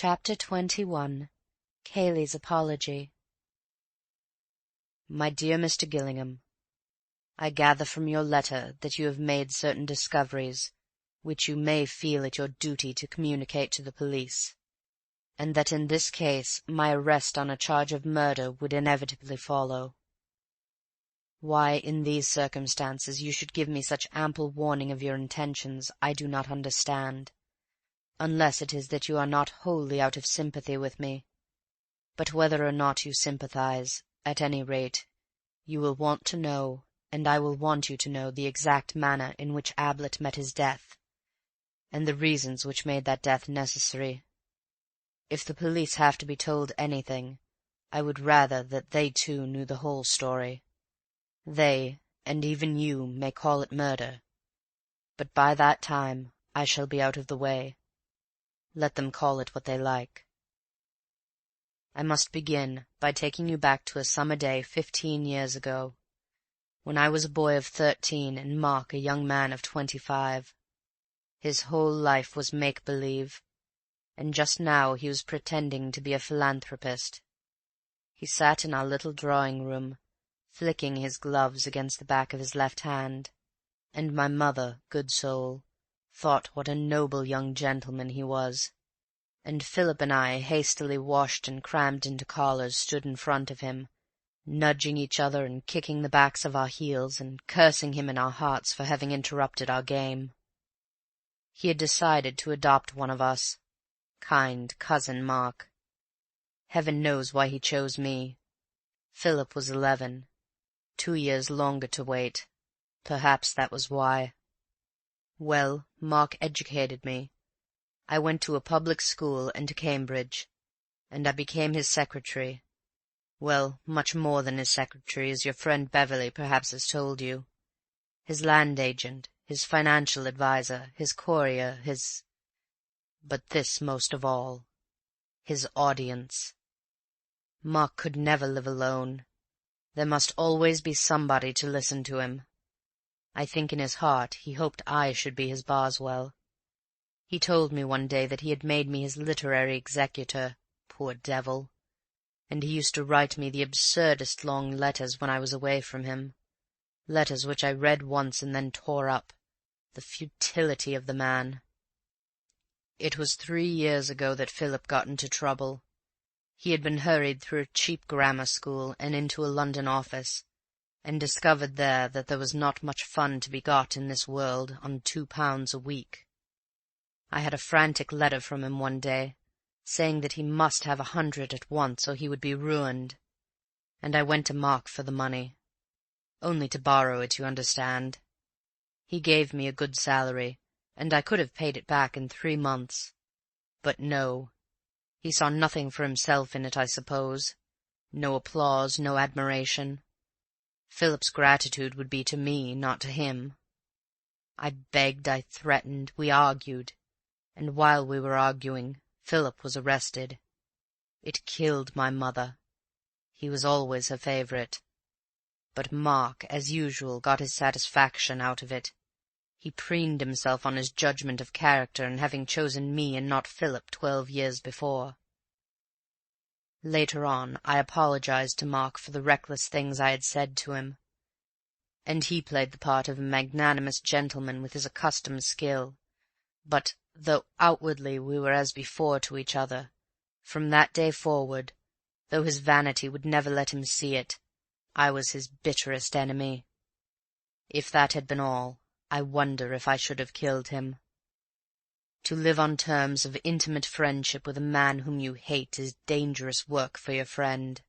Chapter 21. Cayley's Apology. My dear Mr. Gillingham, I gather from your letter that you have made certain discoveries which you may feel it your duty to communicate to the police, and that in this case my arrest on a charge of murder would inevitably follow. Why, in these circumstances, you should give me such ample warning of your intentions, I do not understand, unless it is that you are not wholly out of sympathy with me. But whether or not you sympathize, at any rate, you will want to know, and I will want you to know, the exact manner in which Ablett met his death, and the reasons which made that death necessary. If the police have to be told anything, I would rather that they too knew the whole story. They, and even you, may call it murder, but by that time I shall be out of the way. Let them call it what they like. I must begin by taking you back to a summer day 15 years ago, when I was a boy of 13 and Mark a young man of 25. His whole life was make-believe, and just now he was pretending to be a philanthropist. He sat in our little drawing-room, flicking his gloves against the back of his left hand, and my mother, good soul, thought what a noble young gentleman he was, and Philip and I, hastily washed and crammed into collars, stood in front of him, nudging each other and kicking the backs of our heels, and cursing him in our hearts for having interrupted our game. He had decided to adopt one of us, kind cousin Mark. Heaven knows why he chose me. Philip was 11, 2 years longer to wait. Perhaps that was why. Well, Mark educated me. I went to a public school and to Cambridge, and I became his secretary. Well, much more than his secretary, as your friend Beverley perhaps has told you. His land agent, his financial adviser, his courier, but this most of all, his audience. Mark could never live alone. There must always be somebody to listen to him. I think in his heart he hoped I should be his Boswell. He told me one day that he had made me his literary executor, poor devil, and he used to write me the absurdest long letters when I was away from him, letters which I read once and then tore up. The futility of the man. It was 3 years ago that Philip got into trouble. He had been hurried through a cheap grammar school and into a London office, and discovered there that there was not much fun to be got in this world on £2 a week. I had a frantic letter from him one day, saying that he must have 100 at once or he would be ruined, and I went to Mark for the money. Only to borrow it, you understand. He gave me a good salary, and I could have paid it back in 3 months. But no. He saw nothing for himself in it, I suppose. No applause, no admiration. Philip's gratitude would be to me, not to him. I begged, I threatened, we argued, and while we were arguing, Philip was arrested. It killed my mother. He was always her favourite. But Mark, as usual, got his satisfaction out of it. He preened himself on his judgment of character in having chosen me and not Philip 12 years before. Later on I apologized to Mark for the reckless things I had said to him, and he played the part of a magnanimous gentleman with his accustomed skill. But, though outwardly we were as before to each other, from that day forward, though his vanity would never let him see it, I was his bitterest enemy. If that had been all, I wonder if I should have killed him. To live on terms of intimate friendship with a man whom you hate is dangerous work for your friend.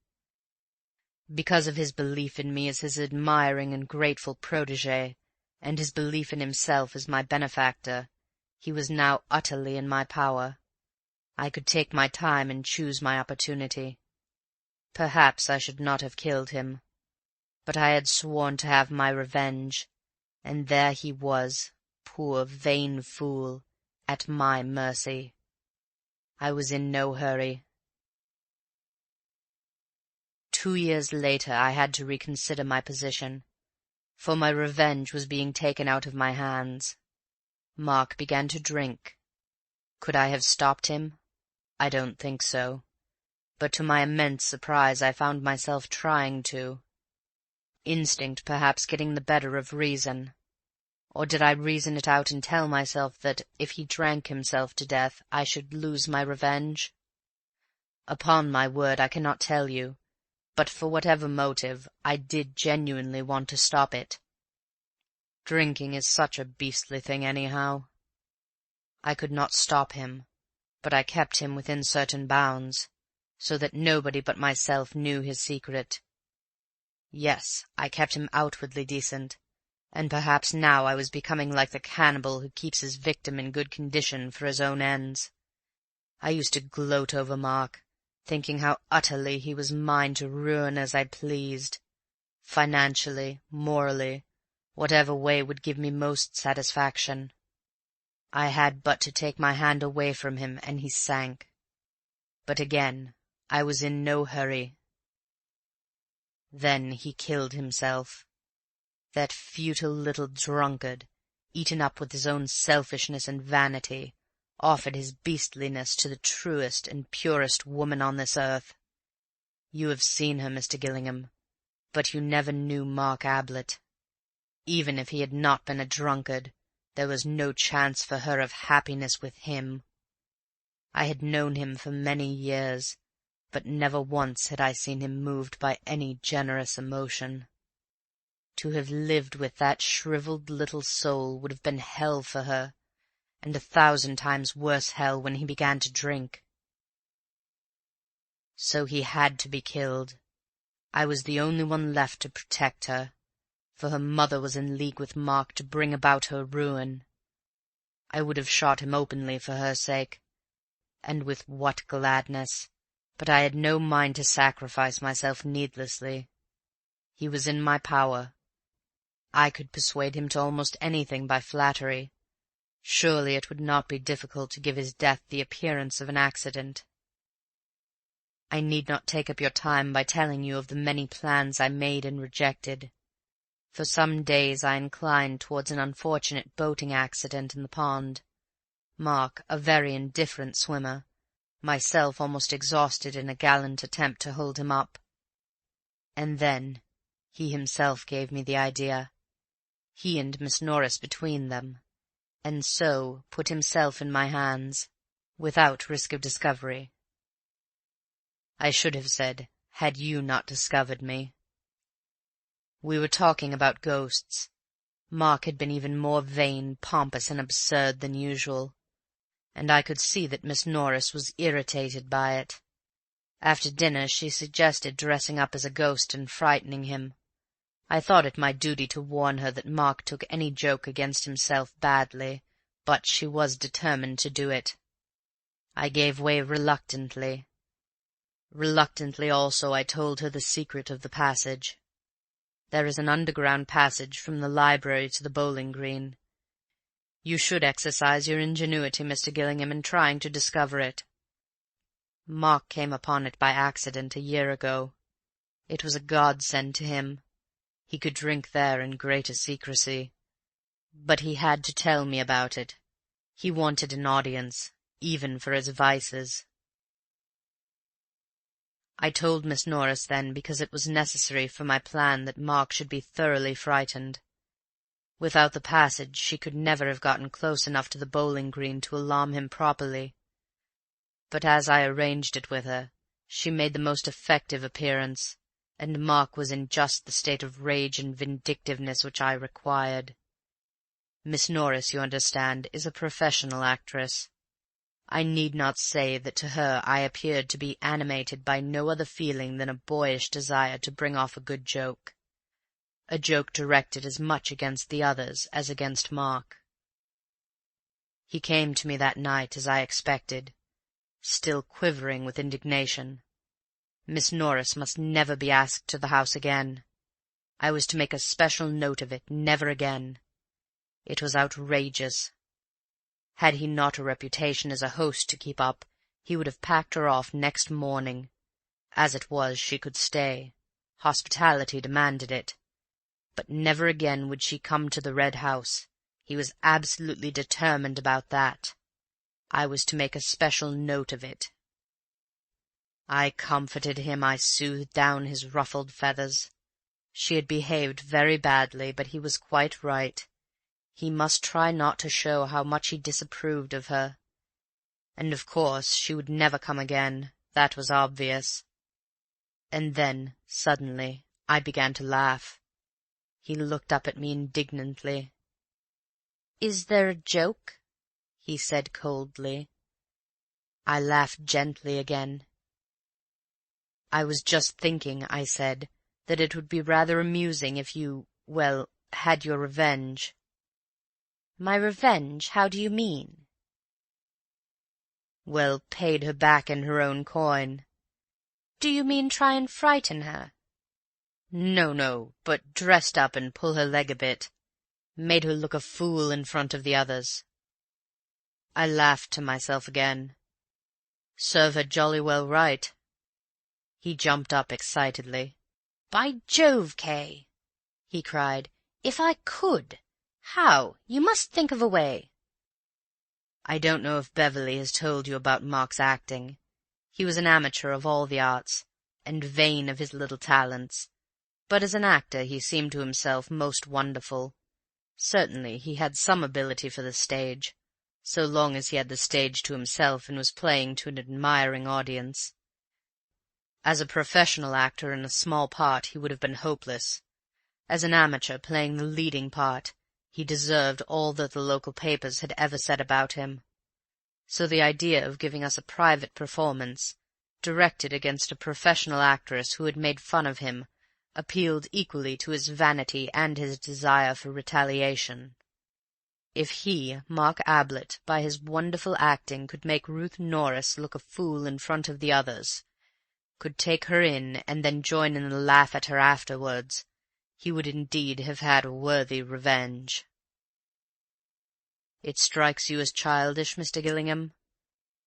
Because of his belief in me as his admiring and grateful protégé, and his belief in himself as my benefactor, he was now utterly in my power. I could take my time and choose my opportunity. Perhaps I should not have killed him, but I had sworn to have my revenge, and there he was, poor vain fool, at my mercy. I was in no hurry. 2 years later I had to reconsider my position, for my revenge was being taken out of my hands. Mark began to drink. Could I have stopped him? I don't think so, but to my immense surprise I found myself trying to. Instinct perhaps getting the better of reason. Or did I reason it out and tell myself that, if he drank himself to death, I should lose my revenge? Upon my word, I cannot tell you, but for whatever motive, I did genuinely want to stop it. Drinking is such a beastly thing anyhow. I could not stop him, but I kept him within certain bounds, so that nobody but myself knew his secret. Yes, I kept him outwardly decent, and perhaps now I was becoming like the cannibal who keeps his victim in good condition for his own ends. I used to gloat over Mark, thinking how utterly he was mine to ruin as I pleased, financially, morally, whatever way would give me most satisfaction. I had but to take my hand away from him, and he sank. But again, I was in no hurry. Then he killed himself. That futile little drunkard, eaten up with his own selfishness and vanity, offered his beastliness to the truest and purest woman on this earth. You have seen her, Mr. Gillingham, but you never knew Mark Ablett. Even if he had not been a drunkard, there was no chance for her of happiness with him. I had known him for many years, but never once had I seen him moved by any generous emotion. To have lived with that shriveled little soul would have been hell for her, and 1,000 times worse hell when he began to drink. So he had to be killed. I was the only one left to protect her, for her mother was in league with Mark to bring about her ruin. I would have shot him openly for her sake, and with what gladness, but I had no mind to sacrifice myself needlessly. He was in my power. I could persuade him to almost anything by flattery. Surely it would not be difficult to give his death the appearance of an accident. I need not take up your time by telling you of the many plans I made and rejected. For some days I inclined towards an unfortunate boating accident in the pond. Mark, a very indifferent swimmer, myself almost exhausted in a gallant attempt to hold him up. And then he himself gave me the idea. He and Miss Norris between them, and so put himself in my hands, without risk of discovery. I should have said, had you not discovered me. We were talking about ghosts. Mark had been even more vain, pompous, and absurd than usual, and I could see that Miss Norris was irritated by it. After dinner she suggested dressing up as a ghost and frightening him. I thought it my duty to warn her that Mark took any joke against himself badly, but she was determined to do it. I gave way reluctantly. Reluctantly also I told her the secret of the passage. There is an underground passage from the library to the bowling green. You should exercise your ingenuity, Mr. Gillingham, in trying to discover it. Mark came upon it by accident a year ago. It was a godsend to him. He could drink there in greater secrecy. But he had to tell me about it. He wanted an audience, even for his vices. I told Miss Norris then because it was necessary for my plan that Mark should be thoroughly frightened. Without the passage she could never have gotten close enough to the bowling green to alarm him properly. But as I arranged it with her, she made the most effective appearance, and Mark was in just the state of rage and vindictiveness which I required. Miss Norris, you understand, is a professional actress. I need not say that to her I appeared to be animated by no other feeling than a boyish desire to bring off a good joke, a joke directed as much against the others as against Mark. He came to me that night, as I expected, still quivering with indignation. Miss Norris must never be asked to the house again. I was to make a special note of it, never again. It was outrageous. Had he not a reputation as a host to keep up, he would have packed her off next morning. As it was, she could stay. Hospitality demanded it. But never again would she come to the Red House. He was absolutely determined about that. I was to make a special note of it, I comforted him, I soothed down his ruffled feathers. She had behaved very badly, but he was quite right. He must try not to show how much he disapproved of her. And of course she would never come again, that was obvious. And then, suddenly, I began to laugh. He looked up at me indignantly. "Is there a joke?" he said coldly. I laughed gently again. "I was just thinking," I said, "that it would be rather amusing if you, well, had your revenge." "My revenge? How do you mean?" "Well, paid her back in her own coin." "Do you mean try and frighten her?" No, but dressed up and pull her leg a bit. Made her look a fool in front of the others." I laughed to myself again. Serve her jolly well right. He jumped up excitedly. "By Jove, Kay!" he cried. "If I could! How? You must think of a way." I don't know if Beverley has told you about Mark's acting. He was an amateur of all the arts, and vain of his little talents, but as an actor he seemed to himself most wonderful. Certainly he had some ability for the stage, so long as he had the stage to himself and was playing to an admiring audience. As a professional actor in a small part he would have been hopeless. As an amateur playing the leading part, he deserved all that the local papers had ever said about him. So the idea of giving us a private performance, directed against a professional actress who had made fun of him, appealed equally to his vanity and his desire for retaliation. If he, Mark Ablett, by his wonderful acting could make Ruth Norris look a fool in front of the others, could take her in and then join in the laugh at her afterwards, he would indeed have had a worthy revenge. It strikes you as childish, Mr. Gillingham?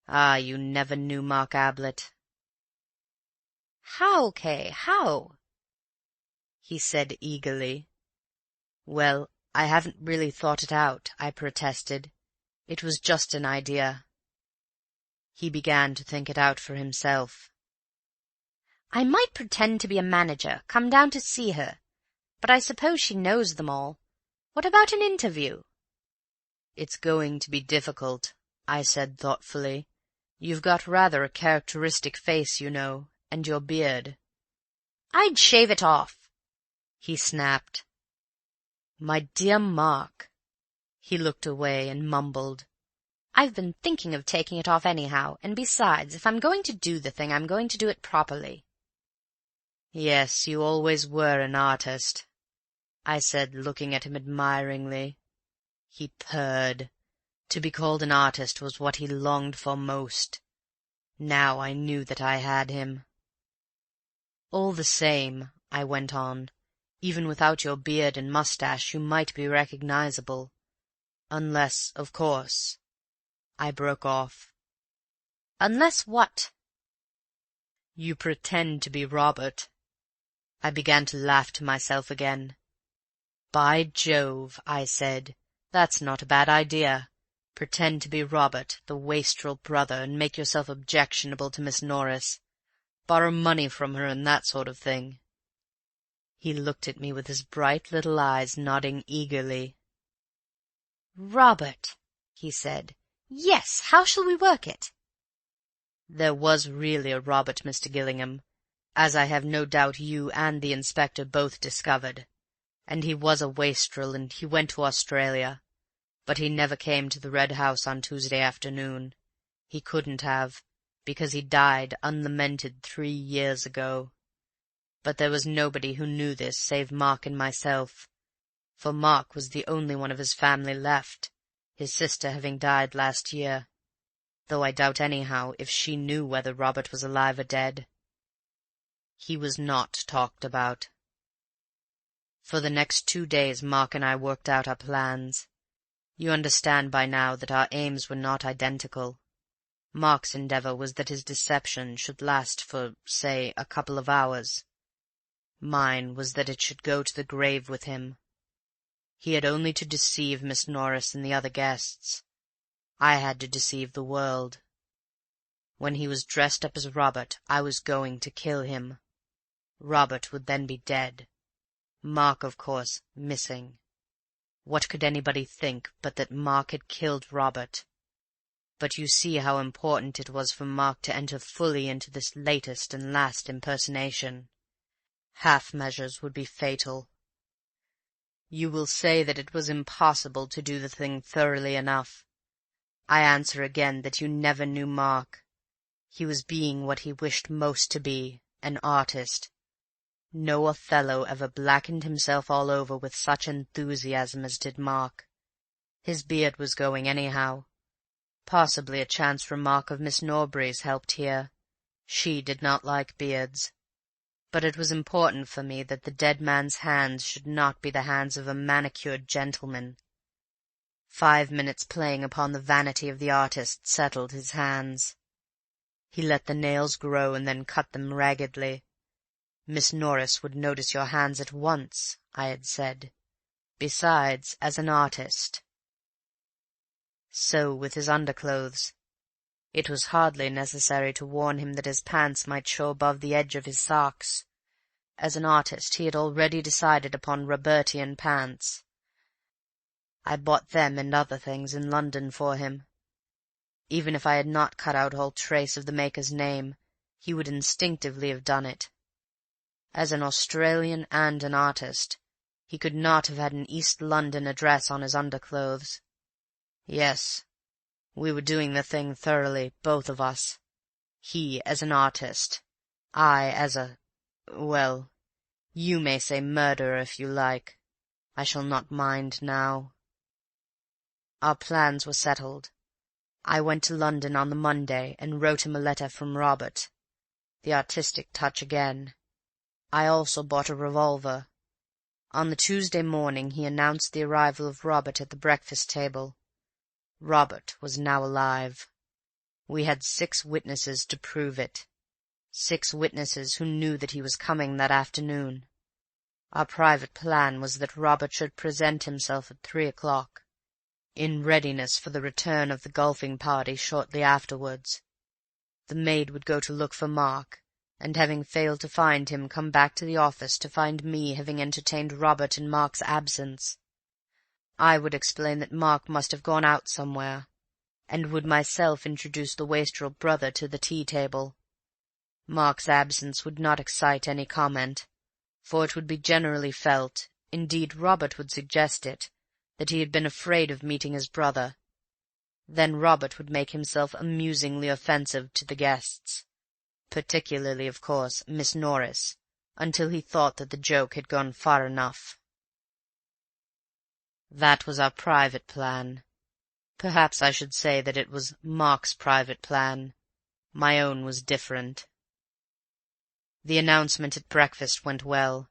Ah, you never knew Mark Ablett. "How, Kay, how?" he said eagerly. "Well, I haven't really thought it out," I protested. "It was just an idea." He began to think it out for himself. "I might pretend to be a manager, come down to see her. But I suppose she knows them all. What about an interview?" "It's going to be difficult," I said thoughtfully. "You've got rather a characteristic face, you know, and your beard." "I'd shave it off," he snapped. "My dear Mark." He looked away and mumbled. "I've been thinking of taking it off anyhow, and besides, if I'm going to do the thing, I'm going to do it properly." "Yes, you always were an artist," I said, looking at him admiringly. He purred. To be called an artist was what he longed for most. Now I knew that I had him. "All the same," I went on, "even without your beard and moustache you might be recognizable. Unless, of course—" I broke off. "Unless what?" "You pretend to be Robert." I began to laugh to myself again. "By Jove," I said, "that's not a bad idea. Pretend to be Robert, the wastrel brother, and make yourself objectionable to Miss Norris. Borrow money from her and that sort of thing." He looked at me with his bright little eyes, nodding eagerly. "Robert," he said. "Yes, how shall we work it?" There was really a Robert, Mr. Gillingham, as I have no doubt you and the inspector both discovered, and he was a wastrel, and he went to Australia. But he never came to the Red House on Tuesday afternoon. He couldn't have, because he died unlamented 3 years ago. But there was nobody who knew this save Mark and myself, for Mark was the only one of his family left, his sister having died last year, though I doubt anyhow if she knew whether Robert was alive or dead. He was not talked about. For the next 2 days Mark and I worked out our plans. You understand by now that our aims were not identical. Mark's endeavour was that his deception should last for, say, a couple of hours. Mine was that it should go to the grave with him. He had only to deceive Miss Norris and the other guests. I had to deceive the world. When he was dressed up as Robert, I was going to kill him. Robert would then be dead. Mark, of course, missing. What could anybody think but that Mark had killed Robert? But you see how important it was for Mark to enter fully into this latest and last impersonation. Half measures would be fatal. You will say that it was impossible to do the thing thoroughly enough. I answer again that you never knew Mark. He was being what he wished most to be, an artist. No Othello ever blackened himself all over with such enthusiasm as did Mark. His beard was going anyhow. Possibly a chance remark of Miss Norbury's helped here. She did not like beards. But it was important for me that the dead man's hands should not be the hands of a manicured gentleman. 5 minutes playing upon the vanity of the artist settled his hands. He let the nails grow and then cut them raggedly. Miss Norris would notice your hands at once, I had said. Besides, as an artist. So with his underclothes. It was hardly necessary to warn him that his pants might show above the edge of his socks. As an artist he had already decided upon Robertian pants. I bought them and other things in London for him. Even if I had not cut out all trace of the maker's name, he would instinctively have done it. As an Australian and an artist, he could not have had an East London address on his underclothes. Yes, we were doing the thing thoroughly, both of us. He as an artist, I as well, you may say murderer if you like. I shall not mind now. Our plans were settled. I went to London on the Monday and wrote him a letter from Robert. The artistic touch again. I also bought a revolver. On the Tuesday morning he announced the arrival of Robert at the breakfast table. Robert was now alive. We had 6 witnesses to prove it. 6 witnesses who knew that he was coming that afternoon. Our private plan was that Robert should present himself at 3 o'clock, in readiness for the return of the golfing party shortly afterwards. The maid would go to look for Mark, and having failed to find him, come back to the office to find me having entertained Robert in Mark's absence. I would explain that Mark must have gone out somewhere, and would myself introduce the wastrel brother to the tea-table. Mark's absence would not excite any comment, for it would be generally felt, indeed Robert would suggest it, that he had been afraid of meeting his brother. Then Robert would make himself amusingly offensive to the guests, particularly, of course, Miss Norris, until he thought that the joke had gone far enough. That was our private plan. Perhaps I should say that it was Mark's private plan. My own was different. The announcement at breakfast went well.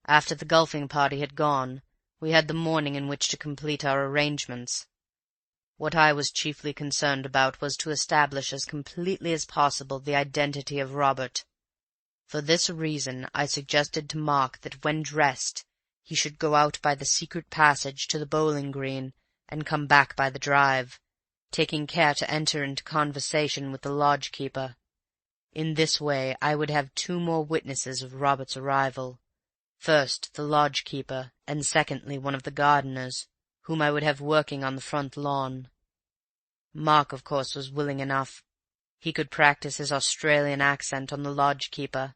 After the golfing party had gone, we had the morning in which to complete our arrangements. What I was chiefly concerned about was to establish as completely as possible the identity of Robert. For this reason I suggested to Mark that when dressed he should go out by the secret passage to the bowling green and come back by the drive, taking care to enter into conversation with the lodge-keeper. In this way I would have 2 more witnesses of Robert's arrival. First, the lodge-keeper, and secondly, one of the gardeners, whom I would have working on the front lawn. Mark, of course, was willing enough. He could practice his Australian accent on the lodge-keeper.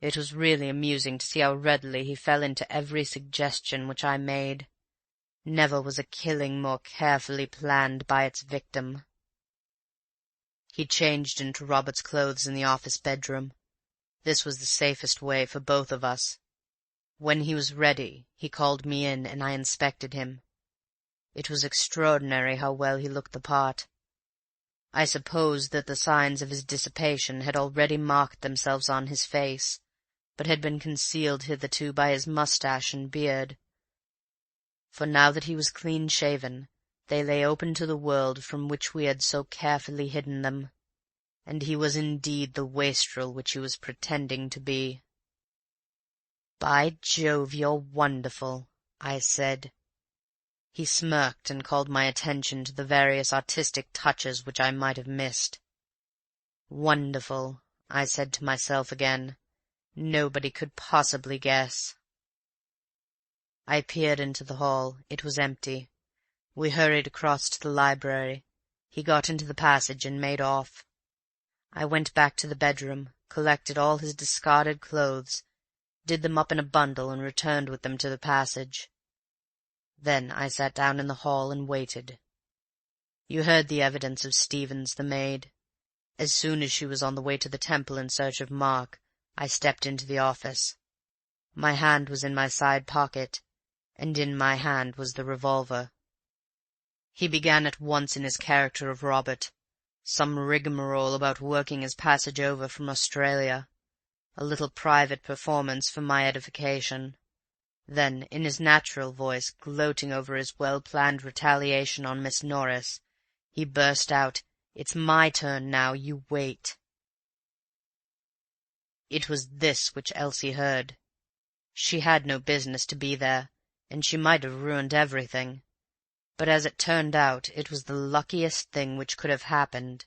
It was really amusing to see how readily he fell into every suggestion which I made. Never was a killing more carefully planned by its victim. He changed into Robert's clothes in the office bedroom. This was the safest way for both of us. When he was ready, he called me in, and I inspected him. It was extraordinary how well he looked the part. I suppose that the signs of his dissipation had already marked themselves on his face, but had been concealed hitherto by his moustache and beard. For now that he was clean-shaven, they lay open to the world from which we had so carefully hidden them, and he was indeed the wastrel which he was pretending to be. "By Jove, you're wonderful," I said. He smirked and called my attention to the various artistic touches which I might have missed. Wonderful, I said to myself again. Nobody could possibly guess. I peered into the hall. It was empty. We hurried across to the library. He got into the passage and made off. I went back to the bedroom, collected all his discarded clothes, did them up in a bundle, and returned with them to the passage. Then I sat down in the hall and waited. You heard the evidence of Stevens, the maid. As soon as she was on the way to the Temple in search of Mark, I stepped into the office. My hand was in my side pocket, and in my hand was the revolver. He began at once in his character of Robert, some rigmarole about working his passage over from Australia, a little private performance for my edification. Then, in his natural voice, gloating over his well-planned retaliation on Miss Norris, he burst out, "It's my turn now, you wait." It was this which Elsie heard. She had no business to be there, and she might have ruined everything. But as it turned out, it was the luckiest thing which could have happened,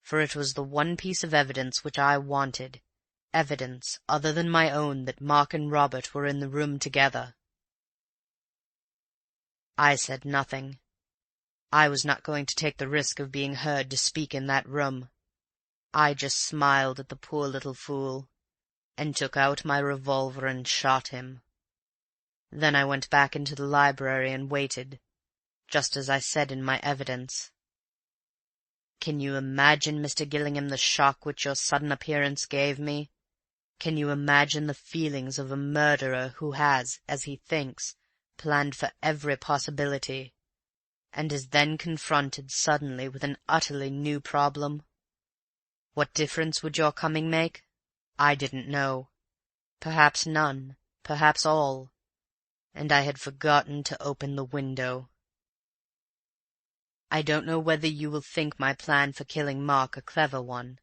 for it was the one piece of evidence which I wanted, evidence other than my own that Mark and Robert were in the room together. I said nothing. I was not going to take the risk of being heard to speak in that room. I just smiled at the poor little fool, and took out my revolver and shot him. Then I went back into the library and waited, just as I said in my evidence. Can you imagine, Mr. Gillingham, the shock which your sudden appearance gave me? Can you imagine the feelings of a murderer who has, as he thinks, planned for every possibility, and is then confronted suddenly with an utterly new problem? What difference would your coming make? I didn't know. Perhaps none, perhaps all. And I had forgotten to open the window. I don't know whether you will think my plan for killing Mark a clever one.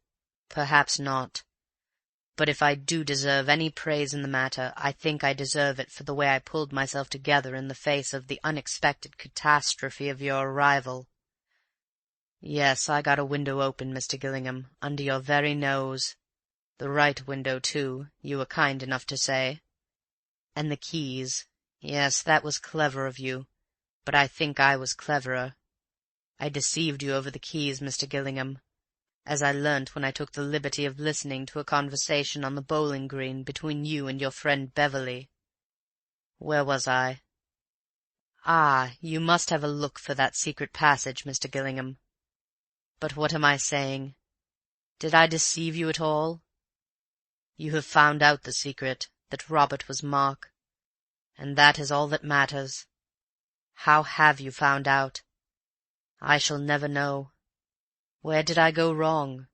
Perhaps not. But if I do deserve any praise in the matter, I think I deserve it for the way I pulled myself together in the face of the unexpected catastrophe of your arrival. Yes, I got a window open, Mr. Gillingham, under your very nose. The right window, too, you were kind enough to say. And the keys. Yes, that was clever of you, but I think I was cleverer. I deceived you over the keys, Mr. Gillingham, as I learnt when I took the liberty of listening to a conversation on the bowling green between you and your friend Beverley. Where was I? Ah, you must have a look for that secret passage, Mr. Gillingham. But what am I saying? Did I deceive you at all? You have found out the secret, that Robert was Mark, and that is all that matters. How have you found out? I shall never know. Where did I go wrong?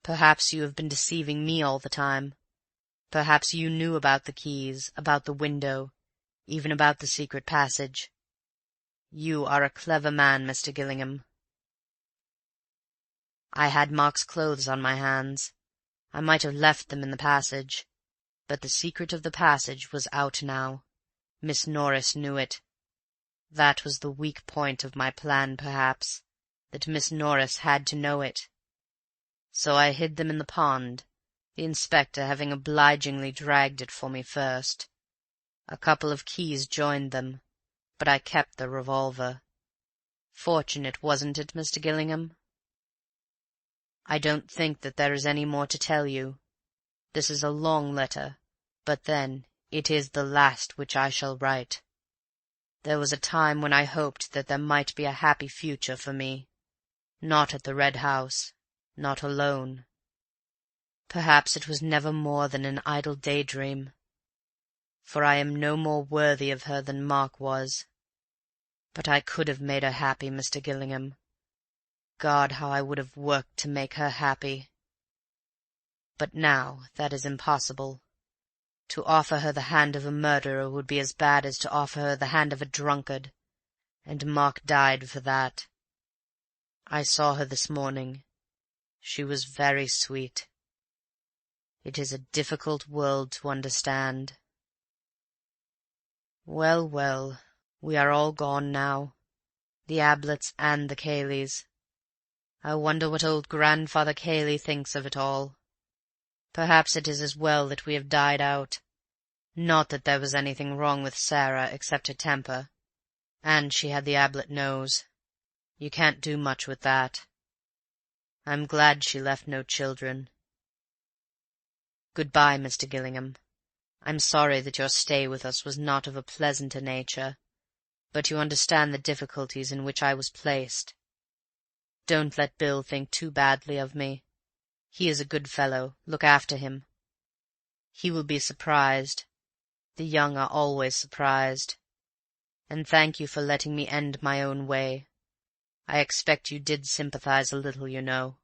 Perhaps you have been deceiving me all the time. Perhaps you knew about the keys, about the window, even about the secret passage. You are a clever man, Mr. Gillingham. I had Mark's clothes on my hands. I might have left them in the passage, but the secret of the passage was out now. Miss Norris knew it. That was the weak point of my plan, perhaps, that Miss Norris had to know it. So I hid them in the pond, the inspector having obligingly dragged it for me first. A couple of keys joined them, but I kept the revolver. Fortunate, wasn't it, Mr. Gillingham? I don't think that there is any more to tell you. This is a long letter, but then it is the last which I shall write. There was a time when I hoped that there might be a happy future for me, not at the Red House, not alone. Perhaps it was never more than an idle daydream, for I am no more worthy of her than Mark was. But I could have made her happy, Mr. Gillingham. God, how I would have worked to make her happy! But now that is impossible. To offer her the hand of a murderer would be as bad as to offer her the hand of a drunkard, and Mark died for that. I saw her this morning. She was very sweet. It is a difficult world to understand. Well, well, we are all gone now, the Abletts and the Cayleys. I wonder what old Grandfather Cayley thinks of it all. Perhaps it is as well that we have died out. Not that there was anything wrong with Sarah except her temper, and she had the Ablett nose. You can't do much with that. I'm glad she left no children. Good-bye, Mr. Gillingham. I'm sorry that your stay with us was not of a pleasanter nature, but you understand the difficulties in which I was placed. Don't let Bill think too badly of me. He is a good fellow. Look after him. He will be surprised. The young are always surprised. And thank you for letting me end my own way. I expect you did sympathize a little, you know.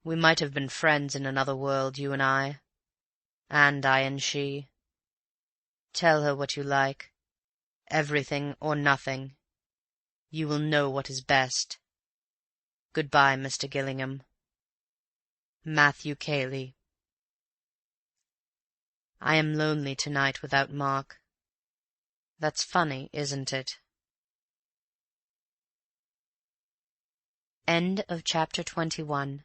We might have been friends in another world, you and I and she. Tell her what you like. Everything or nothing. You will know what is best. Good-bye, Mr. Gillingham. Matthew Cayley. I am lonely tonight without Mark. That's funny, isn't it? End of chapter 21.